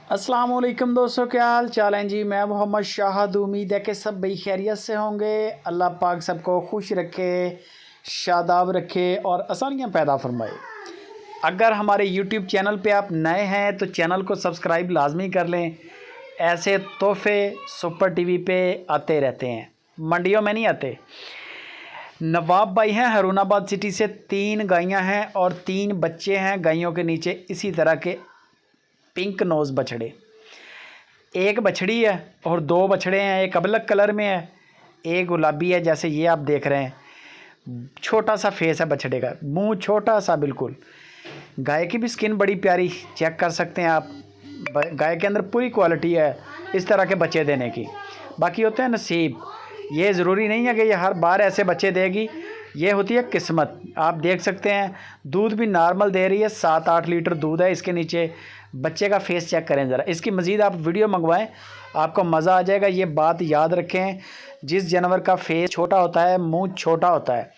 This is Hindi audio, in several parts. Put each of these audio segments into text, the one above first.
अस्सलाम वालेकुम दोस्तों, क्या हाल चाल हैं जी। मैं मोहम्मद शाहद। उम्मीद है कि सब बड़ी खैरियत से होंगे। अल्लाह पाक सबको खुश रखे, शादाब रखे और आसानियाँ पैदा फरमाए। अगर हमारे यूट्यूब चैनल पे आप नए हैं तो चैनल को सब्सक्राइब लाजमी कर लें। ऐसे तोहफ़े सुपर टीवी पे आते रहते हैं, मंडियों में नहीं आते। नवाब भाई हैं हरूनाबाद सिटी से। 3 गायें हैं और 3 बच्चे हैं गायों के नीचे इसी तरह के पिंक नोज़ बछड़े। एक बछड़ी है और 2 बछड़े हैं। एक अबलग कलर में है, एक गुलाबी है जैसे ये आप देख रहे हैं। छोटा सा फेस है बछड़े का, मुंह छोटा सा बिल्कुल। गाय की भी स्किन बड़ी प्यारी, चेक कर सकते हैं आप। गाय के अंदर पूरी क्वालिटी है इस तरह के बच्चे देने की। बाकी होते हैं नसीब, ये ज़रूरी नहीं है कि ये हर बार ऐसे बच्चे देगी, ये होती है किस्मत। आप देख सकते हैं दूध भी नॉर्मल दे रही है, 7-8 लीटर दूध है इसके नीचे। बच्चे का फेस चेक करें ज़रा, इसकी मज़ीद आप वीडियो मंगवाएं, आपको मज़ा आ जाएगा। ये बात याद रखें, जिस जानवर का फेस छोटा होता है, मुंह छोटा होता है,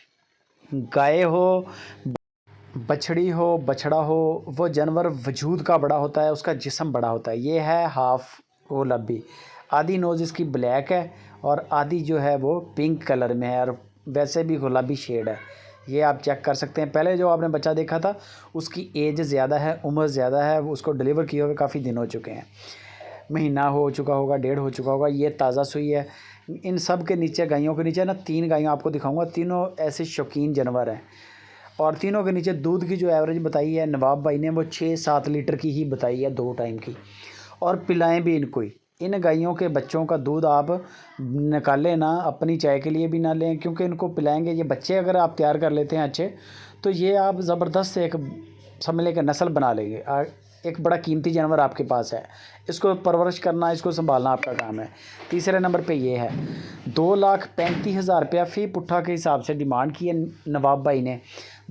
गाय हो, बछड़ी हो, बछड़ा हो, वो जानवर वजूद का बड़ा होता है, उसका जिस्म बड़ा होता है। ये है हाफ गुलाबी। आधी नोज़ इसकी ब्लैक है और आधी जो है वो पिंक कलर में है, और वैसे भी गुलाबी शेड है। ये आप चेक कर सकते हैं। पहले जो आपने बच्चा देखा था उसकी एज ज़्यादा है, उम्र ज़्यादा है, उसको डिलीवर किए हुए काफ़ी दिन हो चुके हैं, महीना हो चुका होगा, 1.5 हो चुका होगा। ये ताज़ा सुई है। इन सब के नीचे, गायों के नीचे ना 3 गायों आपको दिखाऊंगा। तीनों ऐसे शौकीन जानवर हैं और तीनों के नीचे दूध की जो एवरेज बताई है नवाब भाई ने, वो 6-7 लीटर की ही बताई है 2 टाइम की। और पिलाएं भी इनको ही। इन गायों के बच्चों का दूध आप निकालें ना, अपनी चाय के लिए भी ना लें, क्योंकि इनको पिलाएंगे ये बच्चे अगर आप तैयार कर लेते हैं अच्छे, तो ये आप ज़बरदस्त एक समझ लें कि नस्ल बना लेंगे। एक बड़ा कीमती जानवर आपके पास है, इसको परवरिश करना, इसको संभालना आपका काम है। तीसरे नंबर पे ये है। 2,35,000 रुपया फ़ी पुट्ठा के हिसाब से डिमांड की है नवाब भाई ने।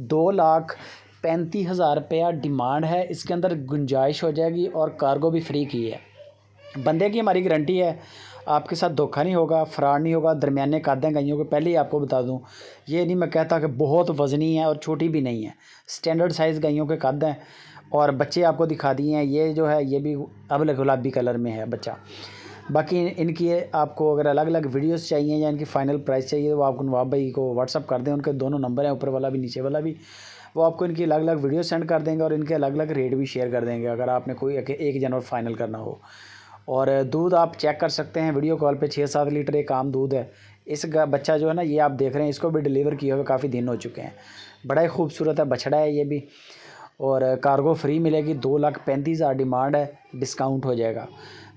2,35,000 रुपया डिमांड है। इसके अंदर गुंजाइश हो जाएगी और कार्गो भी फ्री की है। बंदे की हमारी गारंटी है, आपके साथ धोखा नहीं होगा, फ्रॉड नहीं होगा। दरमियाने कद हैं गायों के, पहले ही आपको बता दूं। ये नहीं मैं कहता कि बहुत वज़नी है और छोटी भी नहीं है, स्टैंडर्ड साइज़ गायों के कद हैं। और बच्चे आपको दिखा दिए हैं। ये जो है ये भी अब गुलाबी कलर में है बच्चा। बाकी इनकी आपको अगर अलग अलग वीडियोस चाहिए या इनकी फ़ाइनल प्राइस चाहिए तो वो आपको नवाब भाई को व्हाट्सअप कर दें। उनके दोनों नंबर हैं, ऊपर वाला भी नीचे वाला भी। वो आपको इनकी अलग अलग वीडियो सेंड कर देंगे और इनके अलग अलग रेट भी शेयर कर देंगे अगर आपने कोई एक जानवर फ़ाइनल करना हो। और दूध आप चेक कर सकते हैं वीडियो कॉल पे, 6-7 लीटर एक आम दूध है। इस बच्चा जो है ना, ये आप देख रहे हैं, इसको भी डिलीवर किए हुए काफ़ी दिन हो चुके हैं। बड़ा ही खूबसूरत है बछड़ा है ये भी। और कार्गो फ्री मिलेगी। 2,35,000 डिमांड है, डिस्काउंट हो जाएगा।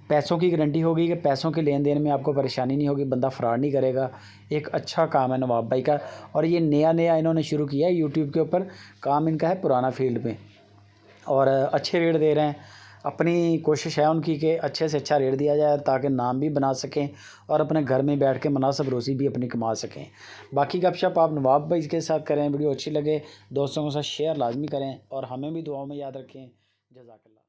पैसों की गारंटी होगी कि पैसों के लेन देन में आपको परेशानी नहीं होगी, बंदा फ्रॉड नहीं करेगा। एक अच्छा काम है नवाब भाई का, और ये नया इन्होंने शुरू किया है यूट्यूब के ऊपर। काम इनका है पुराना फील्ड में, और अच्छे रेट दे रहे हैं। अपनी कोशिश है उनकी कि अच्छे से अच्छा रेट दिया जाए ताकि नाम भी बना सकें और अपने घर में बैठ के मुनासिब रोज़ी भी अपनी कमा सकें। बाकी गपशप आप नवाब भाई के साथ करें। वीडियो अच्छी लगे दोस्तों के साथ शेयर लाजमी करें और हमें भी दुआओं में याद रखें। जज़ाकल्लाह।